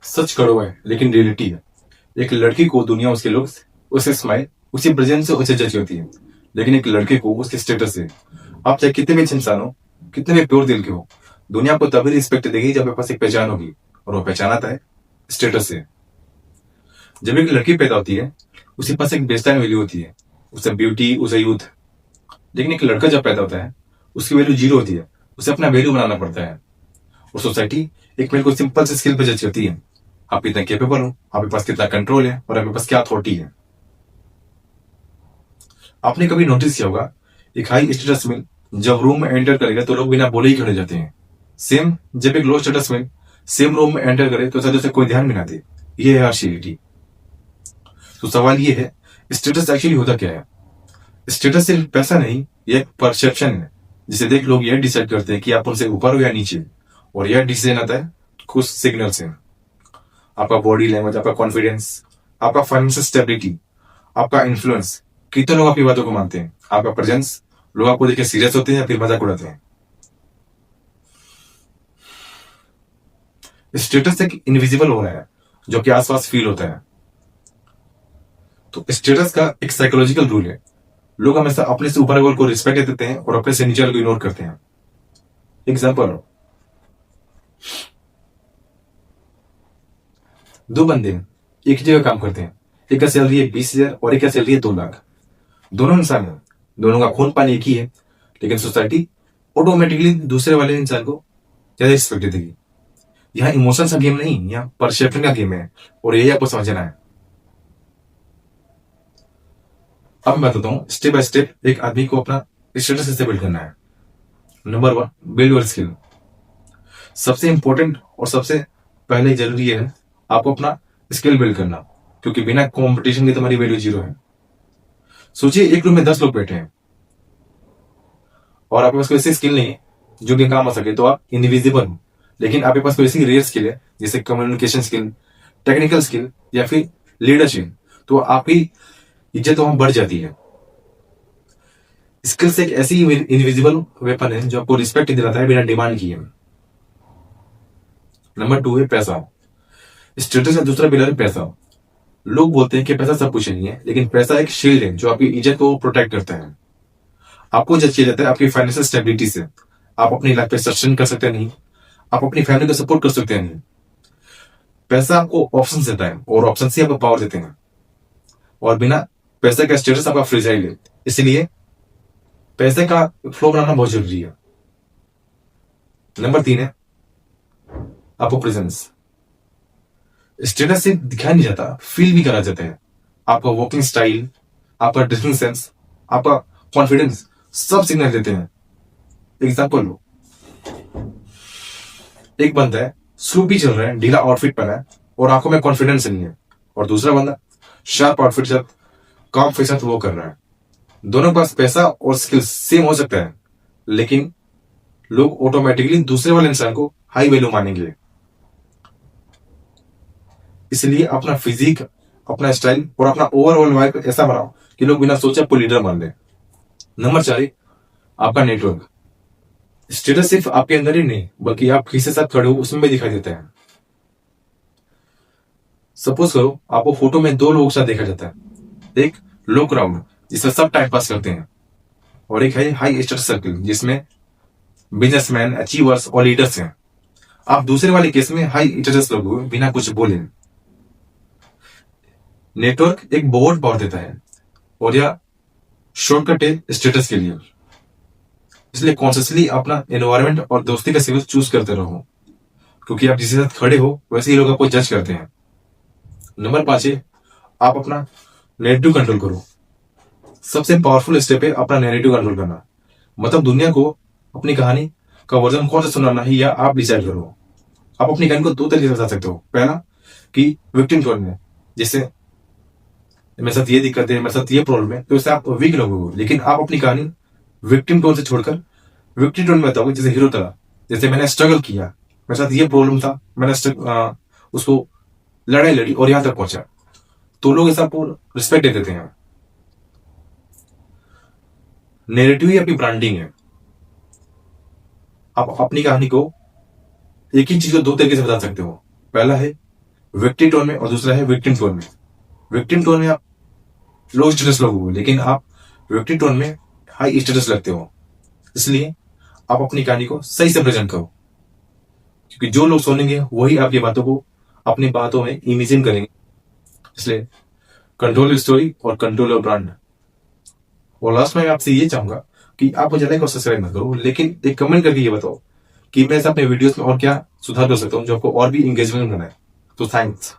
सच कड़वा है लेकिन रियलिटी है। एक लड़की को दुनिया उसके लुक्स, उसके स्माइल, उसकी प्रेजेंस से उसे जज करती है, लेकिन एक लड़के को उसके स्टेटस से। आप चाहे कितने भी अच्छे इंसान हो, कितने भी प्योर दिल के हो, दुनिया आपको तभी रिस्पेक्ट देगी जब आपके पास एक पहचान होगी, और वो पहचान आता है स्टेटस से। जब एक लड़की पैदा होती है, उसके पास एक बेसलाइन वैल्यू होती है, उसे ब्यूटी, उसे यूथ। लेकिन एक लड़का जब पैदा होता है, उसकी वैल्यू जीरो होती है, उसे अपना वैल्यू बनाना पड़ता है। और सोसाइटी एक मेल को सिंपल से स्किल पे जज करती है। आप कितना केपेबल हो, आपके पास कितना कंट्रोल है, और आपके पास क्या अथॉरिटी है। आपने कभी नोटिस किया होगा, एक हाई स्टेटस मेल जब रूम में एंटर करेगा तो लोग बिना बोले ही खड़े जाते हैं। सेम जब एक low status male same room में एंटर करे तो शायद उसे कोई ध्यान भी ना दे। ये है हार्शियलिटी। तो सवाल ये है, स्टेटस एक्चुअली होता क्या है? स्टेटस सिर्फ पैसा नहीं, ये एक परसेप्शन है, जिसे देख लोग यह डिसाइड करते हैं कि आप उनसे ऊपर हो या नीचे। और यह डिसीजन आता है कुछ सिग्नल से। आपका बॉडी लैंग्वेज, आपका कॉन्फिडेंस, आपका फाइनेंशियल स्टेबिलिटी, आपका इन्फ्लुएंस, कितने लोग आपकी बातों को मानते हैं, आपका प्रेजेंस, लोग आपको देख के सीरियस होते हैं या फिर मजाक उड़ाते हैं। स्टेटस एक इनविजिबल हो रहा है जो कि आसपास फील होता है। तो स्टेटस का एक साइकोलॉजिकल रूल है, लोग हमेशा अपने से ऊपर वाले को रिस्पेक्ट देते हैं और अपने से नीचे वाले को इग्नोर करते हैं। एग्जाम्पल, दो बंदे एक ही जगह काम करते हैं, एक का सैलरी है 20,000 और एक का सैलरी है 2 लाख। दोनों इंसान हैं, दोनों का खून पानी एक ही है, लेकिन सोसाइटी ऑटोमेटिकली दूसरे वाले इंसान को ज्यादा रिस्पेक्ट देगी। यहाँ इमोशंस का गेम नहीं, यहाँ परसेप्शन का गेम है, और यही आपको समझना है। अब मैं बताता हूँ स्टेप बाय स्टेप एक आदमी को अपना स्टेटस कैसे बिल्ड करना है। Number 1, build your skill. सबसे इंपॉर्टेंट और सबसे पहले जरूरी है आपको अपना स्किल बिल्ड करना, क्योंकि बिना कंपटीशन के तुम्हारी वैल्यू जीरो है। सोचिए एक रूम में 10 लोग बैठे हैं और आपके पास कोई ऐसी स्किल नहीं है जो कि काम आ सके, तो आप इनविजिबल हो। लेकिन आपके पास कोई ऐसी रेयर स्किल है, जैसे कम्युनिकेशन स्किल, टेक्निकल स्किल या फिर लीडरशिप, तो आपकी इज्जत वहां बढ़ जाती है। स्किल्स एक ऐसी इनविजिबल वेपन है जो आपको रिस्पेक्ट दिलाता है बिना डिमांड किए। नंबर 2 है पैसा। स्टेटस का दूसरा पिलर है पैसा। लोग बोलते हैं कि पैसा सब कुछ नहीं है, लेकिन पैसा एक शील्ड है जो आपकी इज्जत को प्रोटेक्ट करता है। आपको जज किया जाता है आपकी फाइनेंशियल स्टेबिलिटी से। आप अपनी लाइफ पे सस्टेन कर सकते हैं नहीं, आप अपनी फैमिली को सपोर्ट कर सकते हैं नहीं। पैसा आपको ऑप्शन देता है और ऑप्शन से आपको पावर देते हैं, और बिना पैसे का स्टेटस आपका फ्रीजाइल है। इसलिए पैसे का फ्लो बनाना बहुत जरूरी है। नंबर 3 है आपको प्रेजेंस। स्टेटस से दिखाया नहीं जाता, फील भी करा जाता है। आपका वॉकिंग स्टाइल, आपका ड्रेसिंग सेंस, आपका कॉन्फिडेंस सब सिग्नल देते हैं। एग्जाम्पल लो, एक बंदा है स्लूपी चल रहा है, ढीला आउटफिट पहना है और आंखों में कॉन्फिडेंस नहीं है, और दूसरा बंदा शार्प आउटफिट साथ काम के साथ वो कर रहा है। दोनों के पास पैसा और स्किल्स सेम हो सकता है, लेकिन लोग ऑटोमेटिकली दूसरे वाले इंसान को हाई वैल्यू मानेंगे। इसलिए अपना फिजिक, अपना स्टाइल और अपना ओवरऑल वाइब ऐसा बनाओ कि लोग बिना सोचे आपको लीडर मान ले। नंबर 4 है आपका नेटवर्क। स्टेटस सिर्फ आपके अंदर ही नहीं, बल्कि आप किसके साथ खड़े हो उसमें भी दिखाई देता है। सपोज करो आपको फोटो में 2 लोगों के साथ देखा जाता है, एक लो क्राउड जिसमें सब टाइम पास करते हैं, और एक है हाई स्टेटस सर्कल जिसमें बिजनेसमैन, अचीवर्स और लीडर्स हैं। आप दूसरे वाले केस में हाई स्टेटस लोग हो बिना कुछ बोले। नेटवर्क एक बहुत पावर देता है, और यह शॉर्टकट है स्टेटस के लिए। इसलिए कॉन्शियसली अपना एनवायरमेंट और दोस्ती का सर्कल चूज करते रहो, क्योंकि आप जिसके साथ खड़े हो वैसे ही लोग आपको जज करते हैं। नंबर 5 है आप अपना नैरेटिव कंट्रोल करो। सबसे पावरफुल स्टेप है अपना नैरेटिव कंट्रोल करना। मतलब दुनिया को अपनी कहानी का वर्जन कौन सा सुनाना है, या आप डिसाइड करो। आप अपनी कहानी को 2 तरीके से बता सकते हो। पहला कि विक्टिम टोन में, जैसे मेरे साथ ये दिक्कत है, मेरे साथ ये प्रॉब्लम है, तो इससे आप वीक लगोगे। लेकिन आप अपनी कहानी विक्टिम टोन से छोड़कर विक्टिम टोन में बताओगे, जैसे हीरो तरह, जैसे मैंने स्ट्रगल किया, मेरे साथ ये प्रॉब्लम था, मैंने उसको लड़ाई लड़ी और यहां तक पहुंचा, तो लोग ऐसा आपको रिस्पेक्ट दे देते हैं। नेरेटिव ही अपनी ब्रांडिंग है। आप अपनी कहानी को एक ही चीज को 2 तरीके से बता सकते हो। पहला है विक्टी टोन में और दूसरा है विक्टिम टोन में। विक्टिम टोन में आप लो स्टेटस लोग हो, लेकिन आप विक्टी टोन में हाई स्टेटस लगते हो। इसलिए आप अपनी कहानी को सही से प्रेजेंट करो, क्योंकि जो लोग सुनेंगे वही आपकी बातों को अपनी बातों में इमेजिन करेंगे। इसलिए कंट्रोल योर स्टोरी और कंट्रोल योर ब्रांड। और लास्ट में मैं आपसे ये चाहूंगा कि आप मुझे लाइक और सब्सक्राइब ना करो, लेकिन एक कमेंट करके ये बताओ कि मैं अपने वीडियोस में और क्या सुधार कर सकता हूँ जो आपको और भी इंगेजमेंट बनाए। तो थैंक्स।